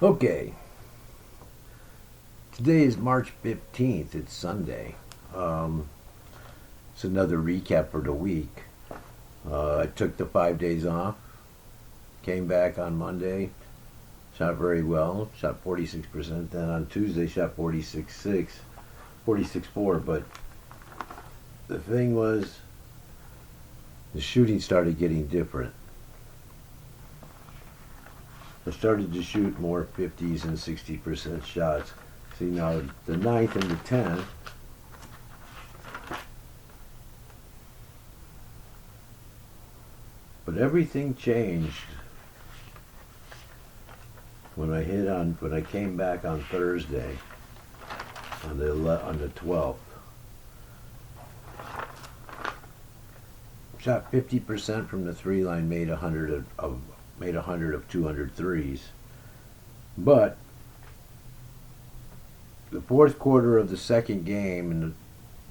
Okay, today is March 15th. It's Sunday. It's another recap for the week. I took the 5 days off, came back on Monday, shot very well, shot 46%. Then on Tuesday, shot 46.6, 46.4. But the thing was, the shooting started getting different. I started to shoot more 50s and 60% shots. See, now the ninth and the 10th, but everything changed when I came back on Thursday on the 12th. Shot 50% from the three line, made 100 of 200 threes. But the fourth quarter of the second game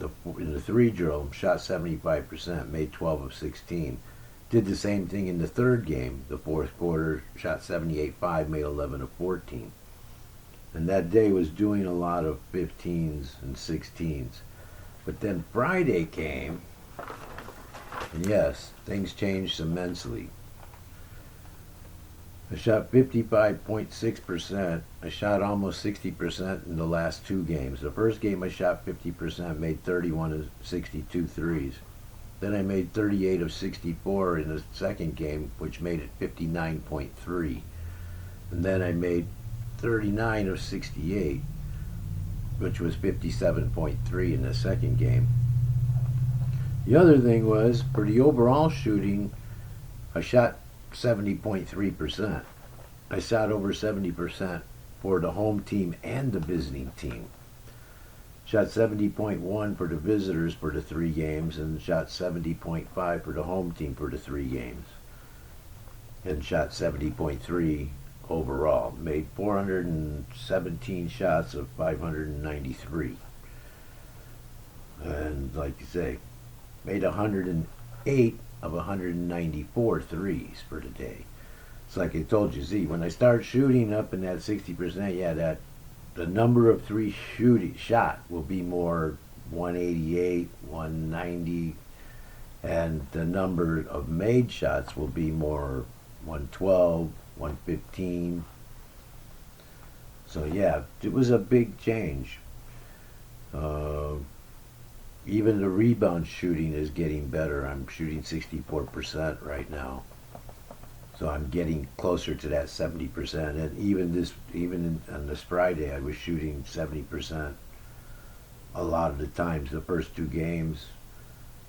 in the three drill, shot 75%, made 12 of 16. Did the same thing in the third game. The fourth quarter, shot 78.5, made 11 of 14. And that day was doing a lot of 15s and 16s. But then Friday came, and yes, things changed immensely. I shot 55.6%. I shot almost 60% in the last two games. The first game I shot 50%, made 31 of 62 threes. Then I made 38 of 64 in the second game, which made it 59.3. And then I made 39 of 68, which was 57.3 in the second game. The other thing was, for the overall shooting, I shot 70.3%. I shot over 70% for the home team and the visiting team. Shot 70.1 for the visitors for the three games, and shot 70.5 for the home team for the three games. And shot 70.3 overall. Made 417 shots of 593. And like you say, made 108 of 194 threes for the day. It's like I told you, Z, when I start shooting up in that 60%, yeah, the number of three shot will be more 188, 190, and the number of made shots will be more 112, 115. So yeah, it was a big change. Even the rebound shooting is getting better. I'm shooting 64% right now. So I'm getting closer to that 70%. And even on this Friday, I was shooting 70% a lot of the times. The first two games,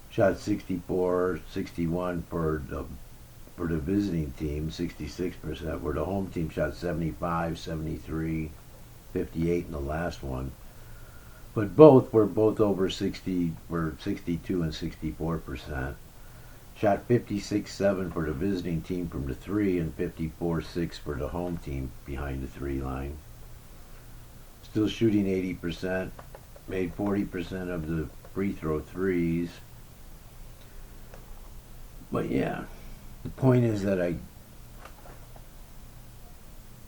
shot 64, 61 for the visiting team, 66%. Where the home team shot 75, 73, 58 in the last one. But both were over 60, were 62 and 64%. Shot 56.7 for the visiting team from the three, and 54.6 for the home team behind the three line. Still shooting 80%. Made 40% of the free throw threes. But yeah, the point is that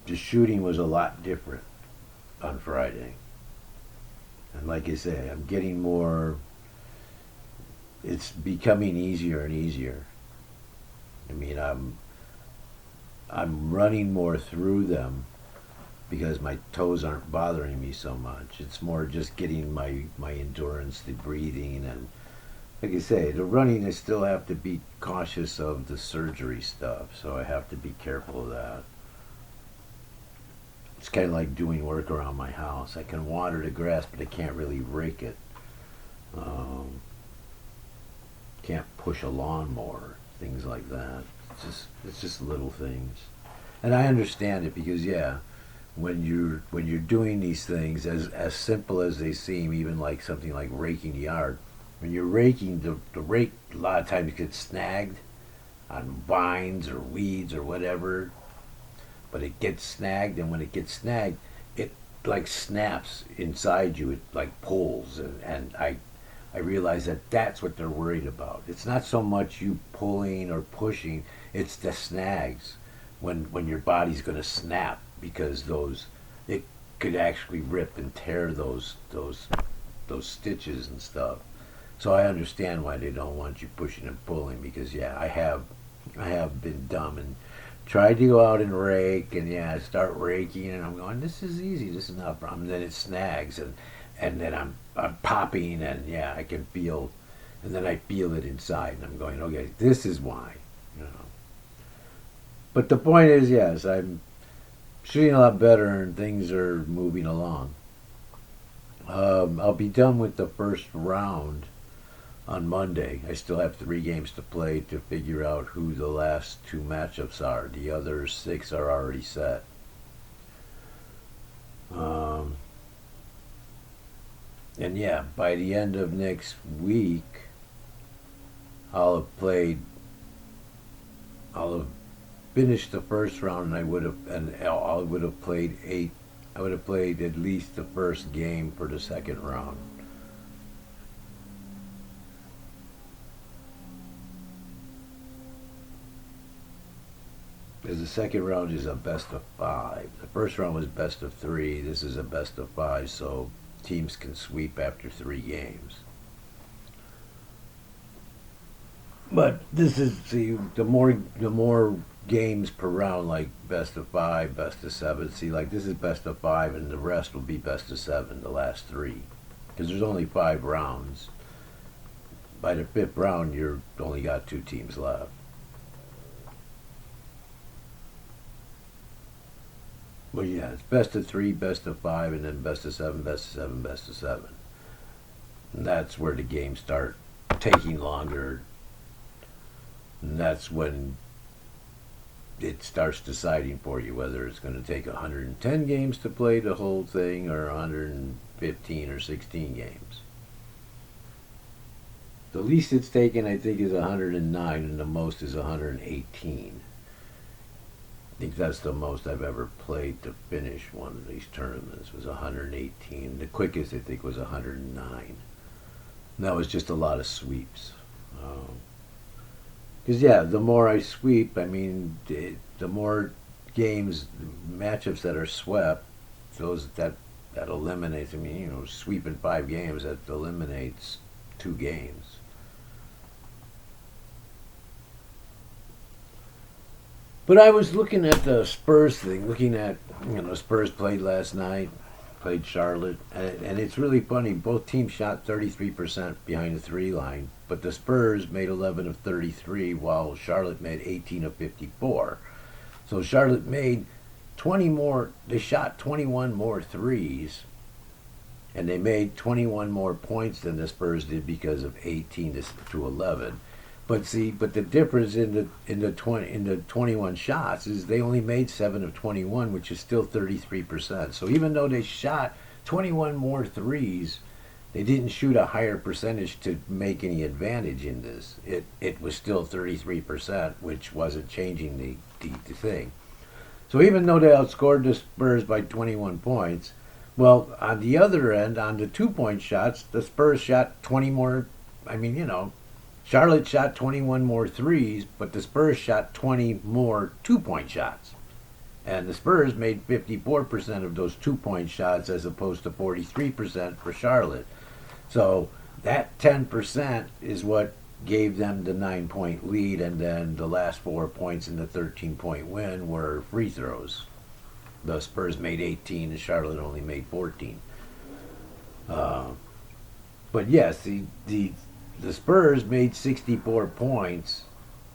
the shooting was a lot different on Friday. And like I say, I'm getting more, it's becoming easier and easier. I mean, I'm running more through them because my toes aren't bothering me so much. It's more just getting my endurance, the breathing, and like I say, the running, I still have to be cautious of the surgery stuff, so I have to be careful of that. It's kind of like doing work around my house. I can water the grass, but I can't really rake it. Can't push a lawnmower, things like that. It's just little things, and I understand it because yeah, when you're doing these things, as simple as they seem, even like something like raking the yard, when you're raking, the rake a lot of times gets snagged on vines or weeds or whatever. But it gets snagged, and when it gets snagged, it like snaps inside you. It like pulls, and I realize that that's what they're worried about. It's not so much you pulling or pushing; it's the snags when your body's going to snap because it could actually rip and tear those stitches and stuff. So I understand why they don't want you pushing and pulling, because yeah, I have been dumb and tried to go out and rake, and yeah, start raking, and I'm going, this is easy, this is not a problem. And then it snags, and then I'm popping, and yeah, I can feel, and then I feel it inside, and I'm going, okay, this is why, you know. But the point is, yes, I'm shooting a lot better, and things are moving along. I'll be done with the first round on Monday. I still have 3 games to play to figure out who the last 2 matchups are. The other 6 are already set. And yeah, by the end of next week, I'll have played. I'll have finished the first round, and I would have played 8. I would have played at least the first game for the second round. Because the second round is a best of 5. The first round was best of 3. This is a best of 5, so teams can sweep after 3 games. But this is the more games per round, like best of 5, best of 7. See, like this is best of 5, and the rest will be best of 7. The last 3, because there's only 5 rounds. By the 5th round, you're only got 2 teams left. Well, yeah, it's best of 3, best of 5, and then best of 7, best of 7, best of 7. And that's where the games start taking longer. And that's when it starts deciding for you whether it's going to take 110 games to play the whole thing, or 115 or 16 games. The least it's taken, I think, is 109, and the most is 118. I think that's the most I've ever played to finish one of these tournaments, was 118. The quickest, I think, was 109. And that was just a lot of sweeps. Because, yeah, the more I sweep, I mean, the more games, matchups that are swept, those that eliminates, I mean, sweeping 5 games, that eliminates 2 games. But I was looking at the Spurs thing, Spurs played last night, played Charlotte, and it's really funny. Both teams shot 33% behind the 3 line, but the Spurs made 11 of 33, while Charlotte made 18 of 54. So Charlotte made 20 more, they shot 21 more threes, and they made 21 more points than the Spurs did because of 18 to 11. But the difference in the 21 shots is they only made 7 of 21, which is still 33%. So even though they shot 21 more threes, they didn't shoot a higher percentage to make any advantage in this. It was still 33%, which wasn't changing the thing. So even though they outscored the Spurs by 21 points, well, on the other end, on the 2-point shots, the Spurs shot 20 more. I mean, Charlotte shot 21 more threes, but the Spurs shot 20 more 2-point shots. And the Spurs made 54% of those 2-point shots as opposed to 43% for Charlotte. So that 10% is what gave them the 9-point lead, and then the last 4 points in the 13-point win were free throws. The Spurs made 18 and Charlotte only made 14. But yes, the Spurs made 64 points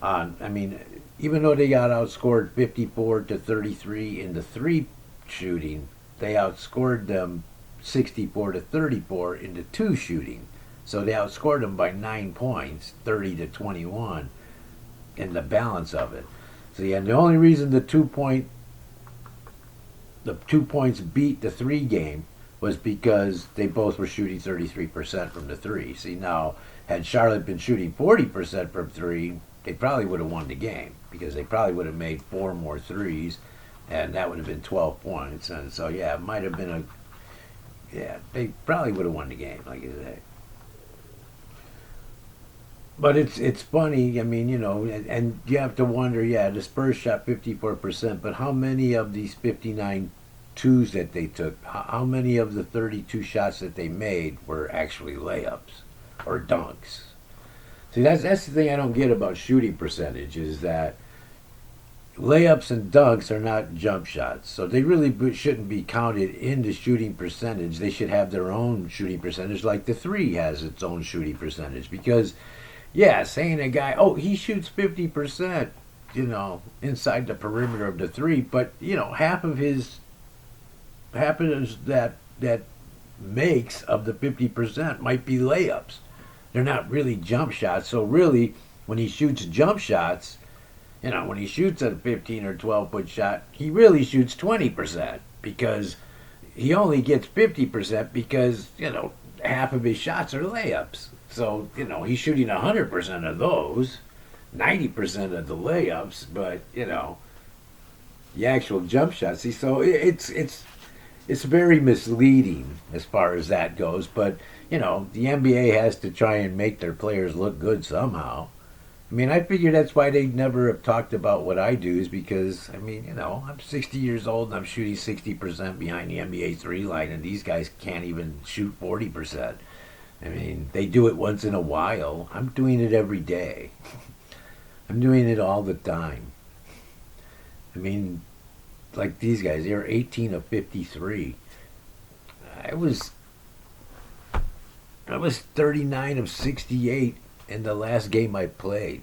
on, I mean, even though they got outscored 54 to 33 in the 3 shooting, they outscored them 64 to 34 in the 2 shooting. So they outscored them by 9 points, 30 to 21, in the balance of it. So yeah, the only reason the 2 points beat the 3 game was because they both were shooting 33% from the 3. See, now, had Charlotte been shooting 40% from 3, they probably would have won the game, because they probably would have made 4 more threes, and that would have been 12 points. And so, yeah, it might have been they probably would have won the game, like you say. But it's funny. I mean, and you have to wonder. Yeah, the Spurs shot 54%, but how many of these 59 twos that they took? How many of the 32 shots that they made were actually layups or dunks? See, that's the thing I don't get about shooting percentage is that layups and dunks are not jump shots, so they really shouldn't be counted into shooting percentage. They should have their own shooting percentage, like the three has its own shooting percentage, because yeah, saying a guy, oh, he shoots 50%, inside the perimeter of the three, but half of his that makes of the 50% might be layups. They're not really jump shots. So really, when he shoots jump shots, when he shoots a 15 or 12-foot shot, he really shoots 20% because he only gets 50% because half of his shots are layups. So, he's shooting 100% of those, 90% of the layups, but, the actual jump shots. See, so it's very misleading as far as that goes, but, the NBA has to try and make their players look good somehow. I mean, I figure that's why they never have talked about what I do is because, I mean, I'm 60 years old and I'm shooting 60% behind the NBA three line, and these guys can't even shoot 40%. I mean, they do it once in a while. I'm doing it every day. I'm doing it all the time. I mean, like these guys, they were 18 of 53. I was 39 of 68 in the last game I played.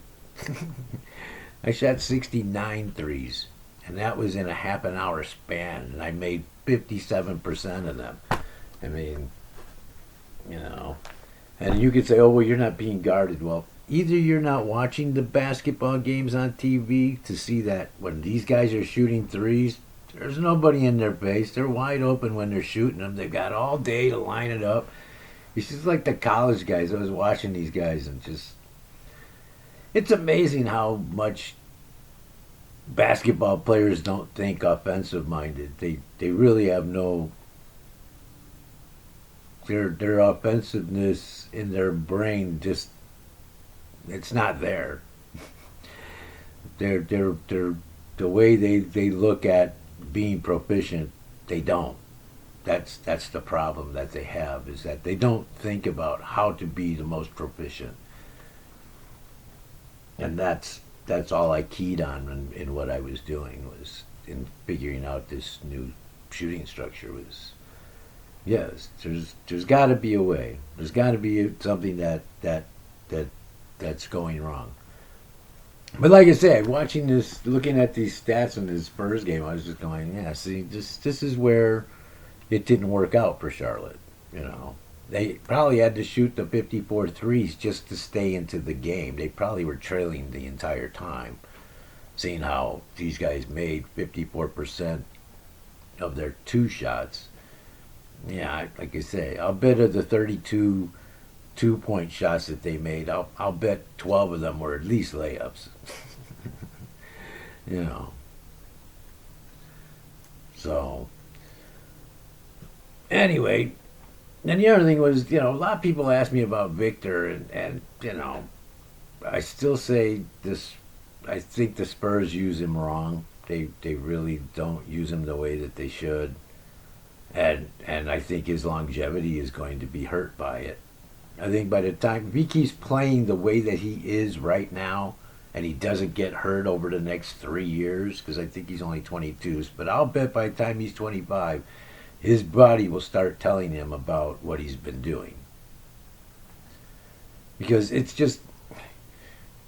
I shot 69 threes, and that was in a half an hour span, and I made 57% of them. I mean, and you could say, oh, well, you're not being guarded. Well, either you're not watching the basketball games on TV to see that when these guys are shooting threes, there's nobody in their face. They're wide open when they're shooting them. They've got all day to line it up. It's just like the college guys. I was watching these guys and it's amazing how much basketball players don't think offensive minded. They really have no their offensiveness in their brain just it's not there. They're the way they look at being proficient, they don't. That's the problem that they have is that they don't think about how to be the most proficient. And that's all I keyed on in what I was doing was in figuring out this new shooting structure was yes, there's got to be a way. There's got to be something that's going wrong. But like I said, watching this, looking at these stats in this Spurs game, I was just going, yeah. See, this is where it didn't work out for Charlotte. They probably had to shoot the 54 threes just to stay into the game. They probably were trailing the entire time, seeing how these guys made 54% of their two shots. Yeah, like I say, I'll bet of the 32 2-point shots that they made, I'll bet 12 of them were at least layups. you know. So, anyway, and the other thing was, a lot of people asked me about Victor, and I still say this. I think the Spurs use him wrong. They really don't use him the way that they should, and I think his longevity is going to be hurt by it. I think by the time if he keeps playing the way that he is right now, and he doesn't get hurt over the next 3 years, because I think he's only 22, but I'll bet by the time he's 25, his body will start telling him about what he's been doing. Because it's just,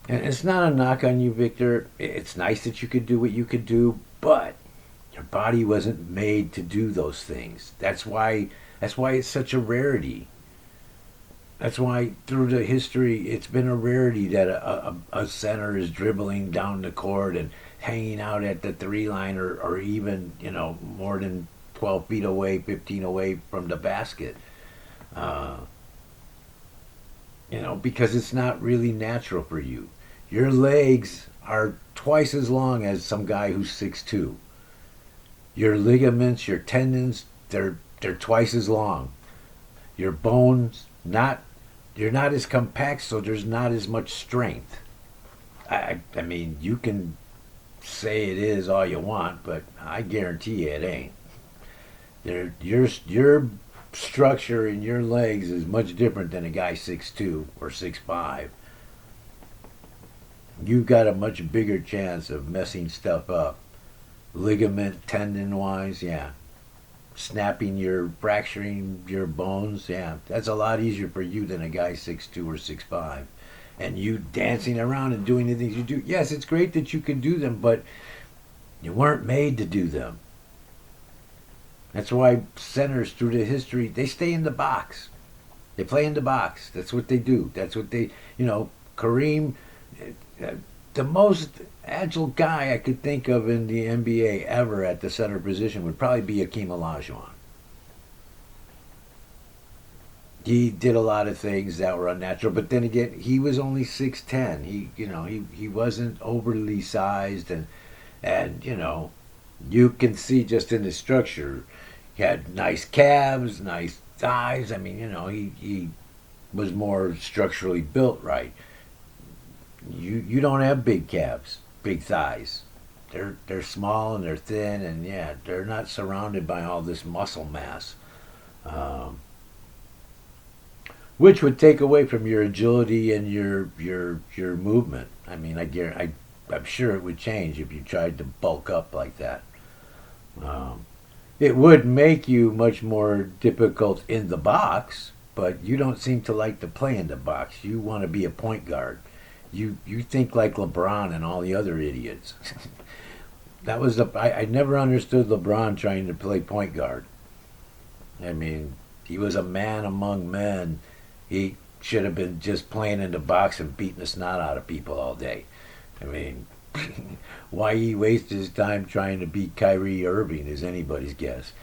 and it's not a knock on you, Victor. It's nice that you could do what you could do, but your body wasn't made to do those things. That's why it's such a rarity. That's why through the history, it's been a rarity that a center is dribbling down the court and hanging out at the three line or even, more than 12 feet away, 15 away from the basket. Because it's not really natural for you. Your legs are twice as long as some guy who's 6'2". Your ligaments, your tendons, they're twice as long. Your bones, not You're not as compact, so there's not as much strength. I mean, you can say it is all you want, but I guarantee you it ain't. Your structure in your legs is much different than a guy 6'2" or 6'5". You've got a much bigger chance of messing stuff up, ligament, tendon wise. Yeah, fracturing your bones. Yeah, that's a lot easier for you than a guy 6'2" or 6'5". And you dancing around and doing the things you do. Yes, it's great that you can do them, but you weren't made to do them. That's why centers through the history, they stay in the box. They play in the box. That's what they do. That's what they, Kareem, the most agile guy I could think of in the NBA ever at the center position would probably be Akeem Olajuwon. He did a lot of things that were unnatural, but then again, he was only 6'10". He wasn't overly sized, and you can see just in the structure, he had nice calves, nice thighs. I mean, he was more structurally built right. You don't have big calves, big thighs. They're small and they're thin, and yeah, they're not surrounded by all this muscle mass. Um, which would take away from your agility and your movement. I mean, I'm sure it would change if you tried to bulk up like that. Um, it would make you much more difficult in the box, but you don't seem to like to play in the box. You want to be a point guard. You think like LeBron and all the other idiots. I never understood LeBron trying to play point guard. I mean, he was a man among men. He should have been just playing in the box and beating the snot out of people all day. I mean, why he wasted his time trying to beat Kyrie Irving is anybody's guess.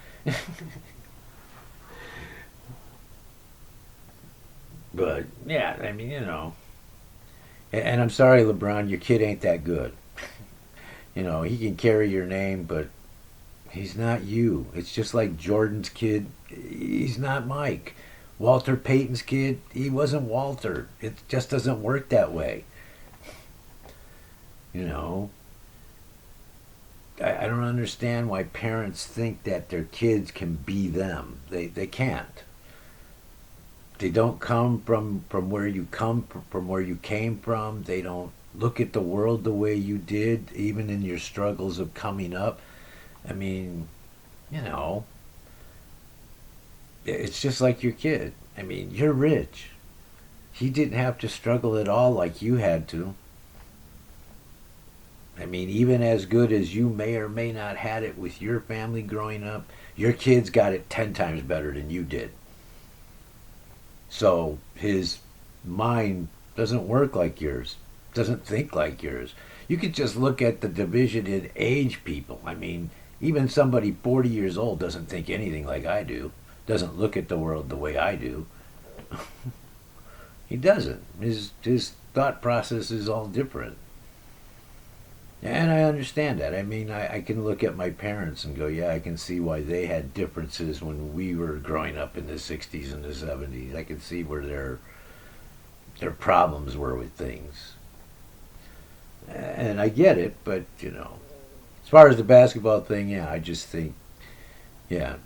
But yeah, I mean, and I'm sorry, LeBron, your kid ain't that good. He can carry your name, but he's not you. It's just like Jordan's kid. He's not Mike. Walter Payton's kid, he wasn't Walter. It just doesn't work that way. You know, I don't understand why parents think that their kids can be them. They can't. They don't come from where you from where you came from. They don't look at the world the way you did, even in your struggles of coming up. I mean, you know, it's just like your kid. I mean, you're rich. He didn't have to struggle at all like you had to. I mean, even as good as you may or may not had it with your family growing up, your kids got it 10 times better than you did. So his mind doesn't work like yours, doesn't think like yours. You could just look at the division in age people. I mean, even somebody 40 years old doesn't think anything like I do, doesn't look at the world the way I do. He doesn't. His thought process is all different. And I understand that. I mean, I can look at my parents and go, yeah, I can see why they had differences when we were growing up in the 60s and the 70s. I can see where their problems were with things. And I get it, but, you know, as far as the basketball thing, yeah, I just think, yeah,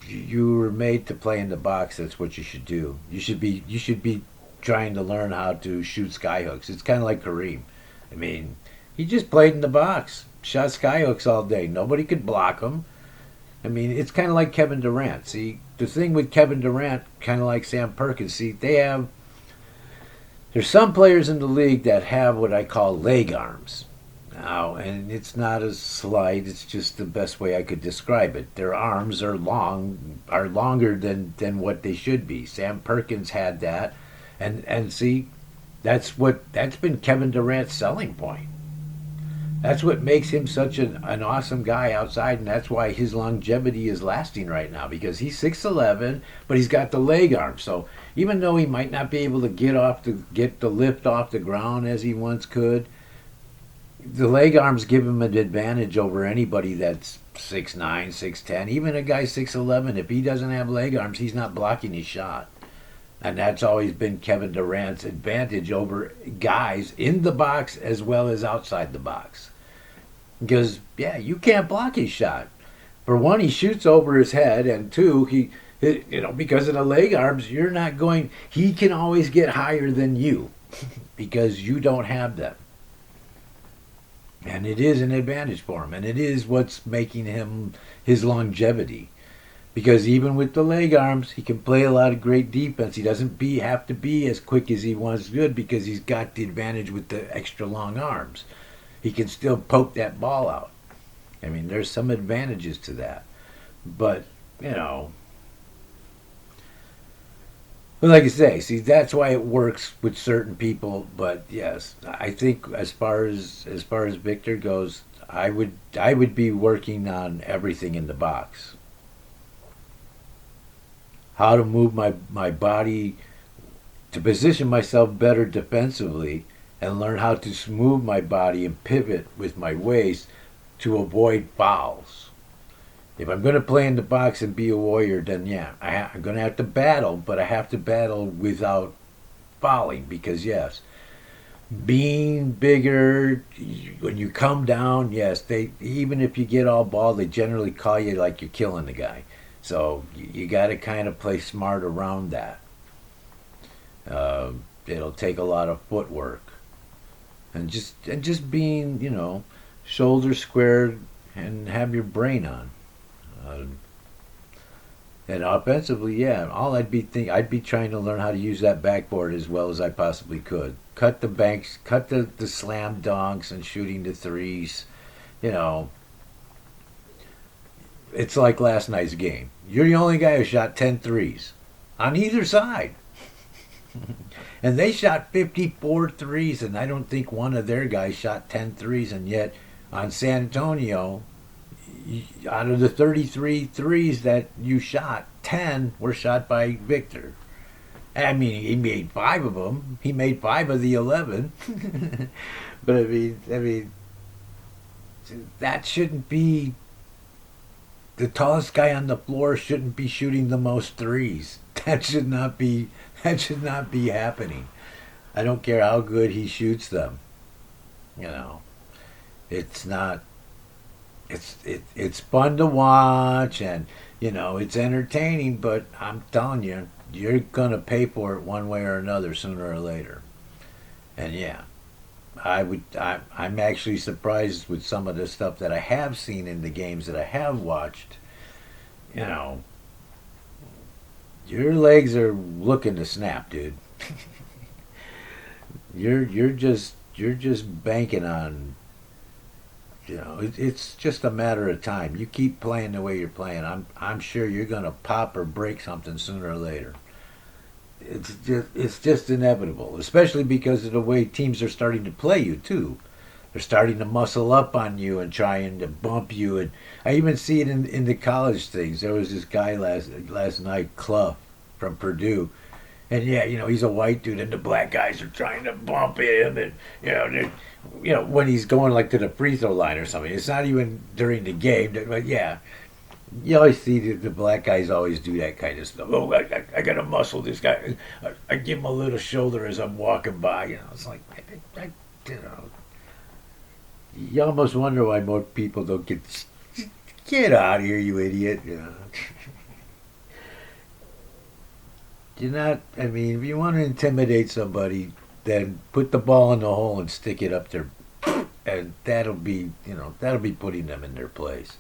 you were made to play in the box. That's what you should do. You should be trying to learn how to shoot skyhooks. It's kind of like Kareem. I mean, he just played in the box, shot skyhooks all day. Nobody could block him. I mean, it's kind of like Kevin Durant. See, the thing with Kevin Durant, kind of like Sam Perkins, see, there's some players in the league that have what I call leg arms. Now, and it's not a slight, it's just the best way I could describe it. Their arms are longer than what they should be. Sam Perkins had that. And see, that's been Kevin Durant's selling point. That's what makes him such an awesome guy outside, and that's why his longevity is lasting right now, because he's 6'11", but he's got the leg arm. So even though he might not be able to get the lift off the ground as he once could, the leg arms give him an advantage over anybody that's 6'9", 6'10". Even a guy 6'11", if he doesn't have leg arms, he's not blocking his shot. And that's always been Kevin Durant's advantage over guys in the box as well as outside the box. Because, yeah, you can't block his shot. For one, he shoots over his head, and two, because of the leg arms, you're not going, he can always get higher than you because you don't have them. And it is an advantage for him, and it is what's making him his longevity. Because even with the leg arms, he can play a lot of great defense. He doesn't have to be as quick as he once did because he's got the advantage with the extra long arms. He can still poke that ball out. I mean, there's some advantages to that. But, you know, well, like I say, see, that's why it works with certain people. But yes, I think as far as Victor goes, I would be working on everything in the box. How to move my body to position myself better defensively and learn how to move my body and pivot with my waist to avoid fouls. If I'm going to play in the box and be a warrior, then yeah, I'm going to have to battle, but I have to battle without fouling because, yes, being bigger, when you come down, yes, they even if you get all ball, they generally call you like you're killing the guy. So you got to kind of play smart around that. It'll take a lot of footwork and just being shoulders squared and have your brain on. Uh, and offensively, yeah, I'd be trying to learn how to use that backboard as well as I possibly could. Cut the banks, cut the slam dunks and shooting the threes. You know, it's like last night's game. You're the only guy who shot 10 threes on either side. And they shot 54 threes, and I don't think one of their guys shot 10 threes. And yet, on San Antonio, out of the 33 threes that you shot, 10 were shot by Victor. I mean, he made five of them. He made five of the 11. But I mean, that shouldn't be. The tallest guy on the floor shouldn't be shooting the most threes. That should not be. That should not be happening. I don't care how good he shoots them. You know, it's not. It's fun to watch and it's entertaining. But I'm telling you, you're gonna pay for it one way or another sooner or later. And yeah, I'm actually surprised with some of the stuff that I have seen in the games that I have watched. You know, your legs are looking to snap, dude. you're just banking on. It's just a matter of time. You keep playing the way you're playing. I'm sure you're gonna pop or break something sooner or later. It's just inevitable, especially because of the way teams are starting to play you too. They're starting to muscle up on you and trying to bump you. And I even see it in the college things. There was this guy last night, Clough from Purdue, and yeah, he's a white dude, and the black guys are trying to bump him, and when he's going like to the free throw line or something. It's not even during the game, but yeah, you always see the black guys always do that kind of stuff. Oh, I got to muscle this guy. I give him a little shoulder as I'm walking by. It's like, you know, you almost wonder why more people don't get out of here, you idiot. You're not. I mean, if you want to intimidate somebody, then put the ball in the hole and stick it up there, and that'll be putting them in their place.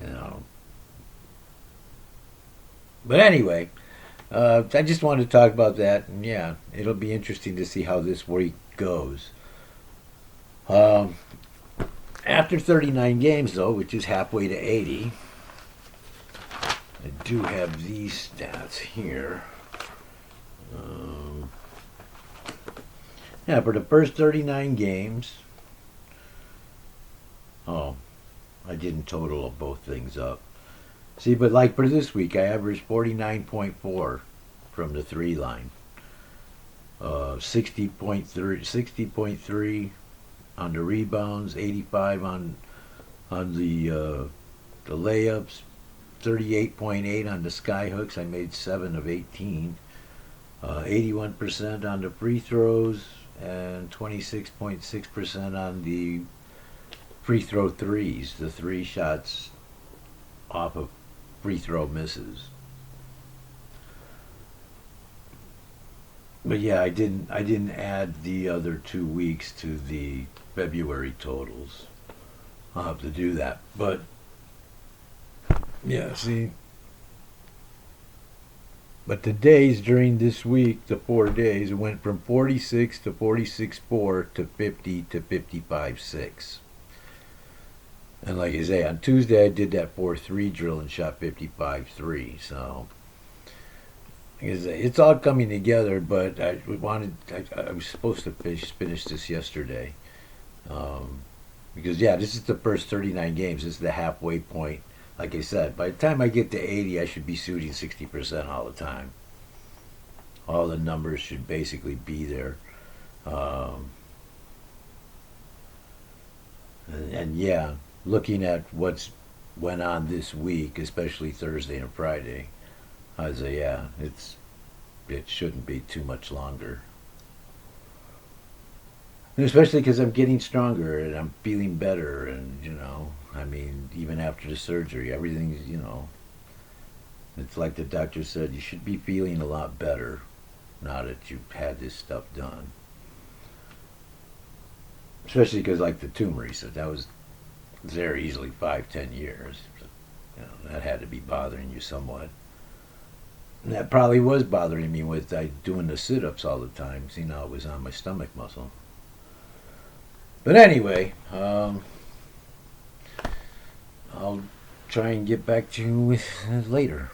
You know. But anyway, I just wanted to talk about that, and yeah, it'll be interesting to see how this week goes. Um, After 39 games, though, which is halfway to 80, I do have these stats here. Um, yeah, for the first 39 games, oh, I didn't total both things up. See, but like for this week, I averaged 49.4 from the three line, 60.3 on the rebounds, 85 on the layups, 38.8 on the sky hooks. I made 7 of 18. 81% on the free throws and 26.6% on the free throw threes. The three shots off of free throw misses. But yeah, I didn't add the other 2 weeks to the February totals. I'll have to do that. But yeah, see. But the days during this week, the 4 days, it went from 46 to 46.4 to 50 to 55.6. And like I say, on Tuesday I did that 4-3 drill and shot 55.3. So it's all coming together. But I was supposed to finish this yesterday. Because yeah, this is the first 39 games. This is the halfway point. Like I said, by the time I get to 80, I should be shooting 60% all the time. All the numbers should basically be there. And yeah, looking at what's went on this week, especially Thursday and Friday, I say yeah, it shouldn't be too much longer. And especially because I'm getting stronger and I'm feeling better, and I mean, even after the surgery, everything's, it's like the doctor said, you should be feeling a lot better now that you've had this stuff done. Especially because, like the tumor, he said, that was there easily 5, 10 years. That had to be bothering you somewhat. And that probably was bothering me with doing the sit-ups all the time. See, now it was on my stomach muscle. But anyway, I'll try and get back to you later.